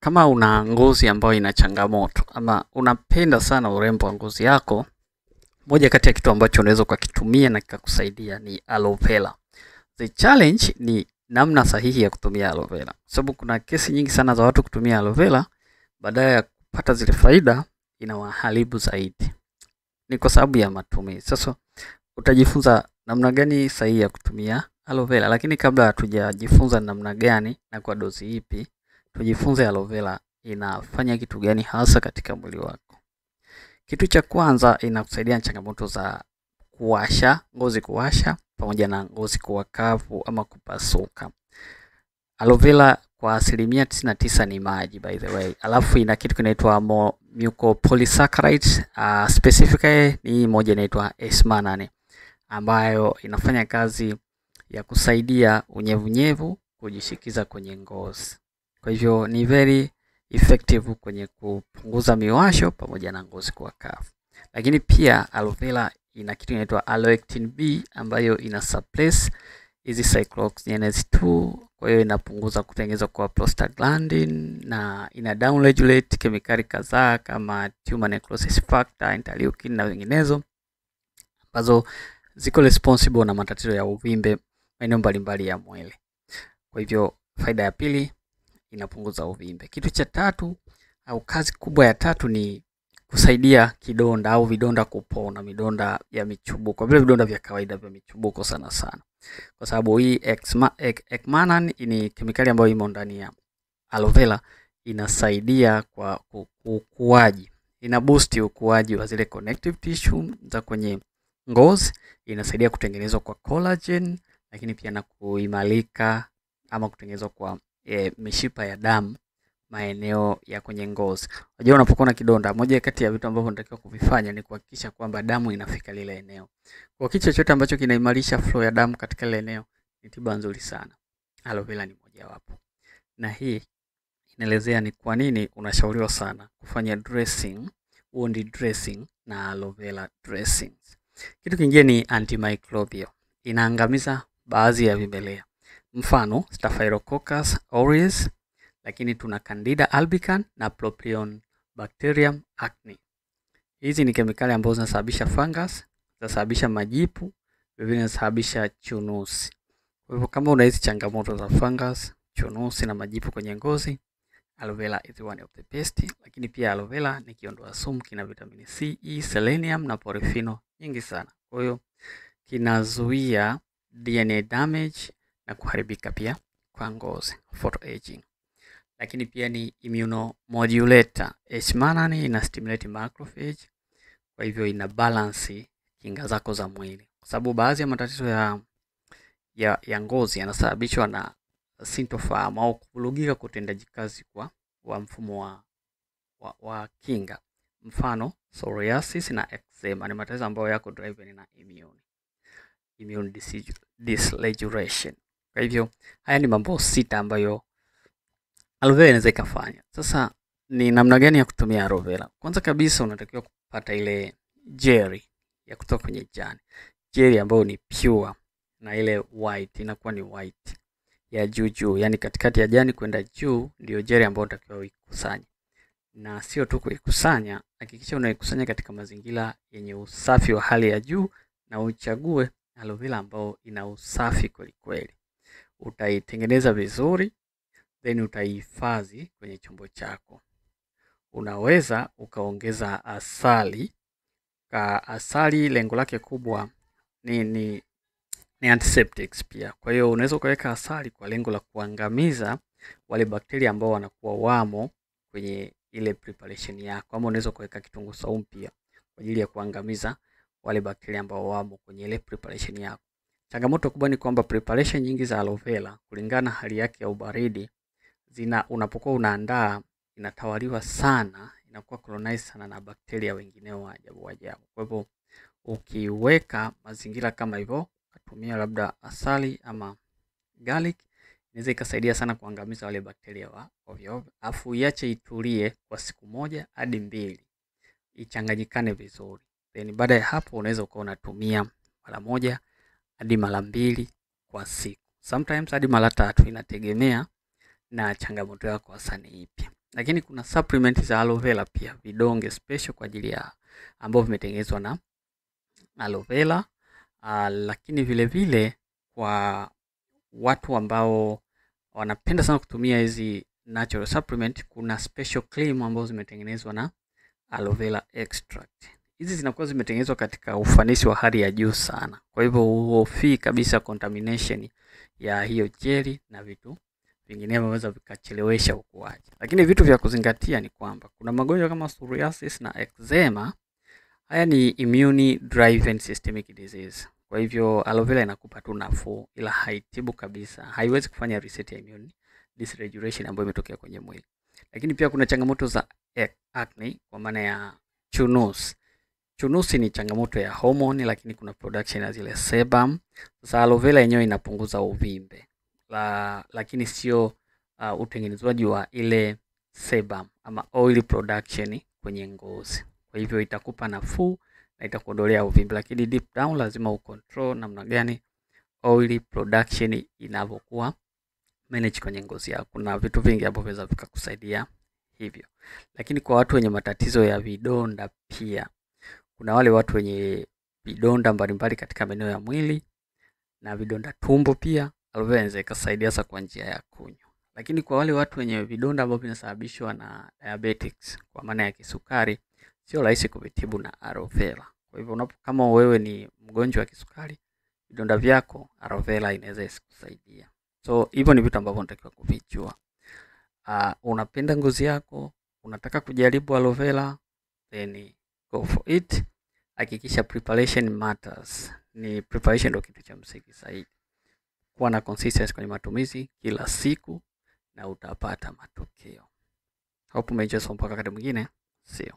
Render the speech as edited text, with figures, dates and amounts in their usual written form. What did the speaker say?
Kama una ngozi ambayo ina changamoto ama unapenda sana urembo wa ngozi yako, moja kati ya kitu ambacho unaweza ukakitumia na kikakusaidia ni aloe vera. The challenge ni namna sahihi ya kutumia aloe vera. Sababu kuna kesi nyingi sana za watu kutumia aloe vera badala ya kupata zile faida inawaharibu zaidi. Ni kwa sababu ya matumizi. Sasa utajifunza namna gani sahihi ya kutumia aloe vera, lakini kabla hatujajifunza namna gani na kwa dozi ipi, tujifunze aloe vera inafanya kitu gani hasa katika mwili wako. Kitu cha kwanza, inakusaidia changamoto za kuwasha, ngozi kuwasha, pamoja na ngozi kuwa kavu ama kupasuka. Aloe vera kwa 99% ni maji, by the way. Alafu ina kitu kinaitwa mucopolysaccharides, specifically ni moja inaitwa S8 ambayo inafanya kazi ya kusaidia unyevunyevu kujishikiza kwenye ngozi. Kwa hivyo ni very effective kwenye kupunguza miwasho pamoja na ngozi kuwa kavu. Lakini pia aloe vera ina kitu inaitwa aloectin B ambayo ina suppress hizi cyclooxygenase 2, kwa hiyo inapunguza kutengenezwa kwa prostaglandin na ina down regulate kemikali kadhaa kama tumor necrosis factor, interleukin na nyinginezo ambazo ziko responsible na matatizo ya uvimbe maeneo mbalimbali ya mwili. Kwa hivyo faida ya pili, inapunguza uvimbe. Kitu cha tatu au kazi kubwa ya tatu ni kusaidia kidonda au vidonda kupona, vidonda ya michubuko, vile vidonda vya kawaida vya michubuko sana sana. Kwa sababu hii ekmanan ni kemikali ambayo imo ndani ya aloe vera, inasaidia kwa ukuaji. Ina boost ukuaji wa zile connective tissue za kwenye ngozi, inasaidia kutengenezwa kwa collagen, lakini pia na kuimarika ama kutengenezwa kwa mishipa ya damu maeneo ya kwenye ngozi. Unajua unapokuwa na kidonda, moja kati ya vitu ambavyo unatakiwa kuvifanya ni kuhakikisha kwamba damu inafika lile eneo. Kwa kitu chochote ambacho kinaimarisha flow ya damu katika lile eneo ni tiba nzuri sana. Aloe vera ni moja wapo. Na hii inaelezea ni kwa nini unashauriwa sana kufanya dressing, wound dressing na aloe vera dressings. Kitu kingine ni antimicrobial. Inaangamiza baadhi ya vimelea. Mfano Staphylococcus aureus, lakini tuna Candida albicans na Propionibacterium acnes. Hizi ni kemikali ambazo zinasababisha fungus, zinasababisha majipu, vile zinasababisha chunusi. Kwa hivyo kama una hizi changamoto za fungus, chunusi na majipu kwenye ngozi, aloe vera is one of the best. Lakini pia aloe vera ni kiondoa sumu, kina vitamini C, E, selenium na polyphenol nyingi sana. Kwa hiyo kinazuia DNA damage na kuharibika pia kwa ngozi, photoaging. Lakini pia ni immunomodulator. S8 ina stimulate macrophage, kwa hivyo ina balance kinga zako za mwili. Kwa sababu baadhi ya matatizo ya ngozi yanasababishwa na sintofahamu au kuvurugika kutendaji kazi kwa mfumo wa kinga. Mfano psoriasis na eczema ni matatizo ambayo yako driven na immune dysregulation. Kwa hivyo haya ni mambo 6 ambayo aloe vera inaweza ikafanya. Sasa ni namna gani ya kutumia aloe vera? Kwanza kabisa unatakiwa kupata ile jelly ya kutoka kwenye jani. Jelly ambayo ni pure na ile white inakuwa ni white ya juu, yani katikati ya jani kwenda juu ndio jelly ambayo unatakiwa uikusanye. Na sio tu kuikusanya, hakikisha unaikusanya katika mazingira yenye usafi wa hali ya juu na uchague aloe vera ambayo ina usafi kweli kweli. Utaitengeneza vizuri, then utaihifadhi kwenye chombo chako. Unaweza ukaongeza asali. Asali lengo lake kubwa ni antiseptics pia. Kwa hiyo unaweza ukaweka asali kwa lengo la kuangamiza wale bakteria ambao wanakuwa wamo kwenye ile preparation yako. Ama unaweza kuweka kitunguu saumu pia kwa ajili ya kuangamiza wale bakteria ambao wamo kwenye ile preparation yako. Changamoto kubwa ni kwamba preparation nyingi za aloe vera kulingana hali yake ya ubaridi unapokuwa unaandaa inatawaliwa sana, inakuwa colonized sana na bakteria wengineo wa ajabu. Kwa hivyo ukiweka mazingira kama hivyo, kutumia labda asali ama garlic, inaweza ikasaidia sana kuangamiza wale bakteria wa ovyo. Afu iache itulie kwa siku 1 hadi 2, ichanganyikane vizuri. Then baada ya hapo unaweza ukawa unatumia mara 1 hadi mara 2 kwa siku. Sometimes hadi mara 3, inategemea na changamoto yako hasa ni ipi. Lakini kuna supplement za aloe vera pia, vidonge special kwa ajili ya ambao vimetengenezwa na aloe vera. Lakini vile vile kwa watu ambao wanapenda sana kutumia hizi natural supplement, kuna special cream ambazo zimetengenezwa na aloe vera extract. Hizi zinakuwa zimetengenezwa katika ufanisi wa hali ya juu sana. Kwa hivyo huhofii kabisa contamination ya hiyo jeli na vitu vingine vinaweza vikachelewesha ukuaji. Lakini vitu vya kuzingatia ni kwamba kuna magonjwa kama psoriasis na eczema. Haya ni immune driven systemic disease. Kwa hivyo aloe vera inakupa tu nafuu, ila haitibu kabisa. Haiwezi kufanya reset ya immune dysregulation ambayo imetokea kwenye mwili. Lakini pia kuna changamoto za acne kwa maana ya chunusi. Chunusi ni changamoto ya hormone, lakini kuna production ya zile sebum. Sasa aloe vera yenyewe inapunguza uvimbe. Lakini sio utengenezwaji wa ile sebum ama oil production kwenye ngozi. Kwa hivyo itakupa nafuu na itakuondolea uvimbe, lakini deep down lazima ucontrol namna gani oil production inavyokuwa manage kwenye ngozi yako. Kuna vitu vingi ambavyo vinaweza vikakusaidia hivyo. Lakini kwa watu wenye matatizo ya vidonda pia, kuna wale watu wenye vidonda mbalimbali katika maeneo ya mwili na vidonda tumbo pia, aloe vera inaweza ikasaidia hasa kwa njia ya kunywa. Lakini kwa wale watu wenye vidonda ambavyo vinasababishwa na diabetics kwa maana ya kisukari, sio rahisi kuvitibu na aloe vera. Kwa hivyo kama wewe ni mgonjwa wa kisukari, vidonda vyako, aloe vera inaweza isikusaidia. So hivyo ni vitu ambavyo unatakiwa kuvijua. Unapenda ngozi yako, unataka kujaribu aloe vera, then go for it. Hakikisha preparation matters. Ni preparation ndio kitu cha msingi zaidi. Kuwa na consistency kwenye matumizi kila siku na utapata matokeo. Hope umejua somo mpaka wakati mwingine. See you.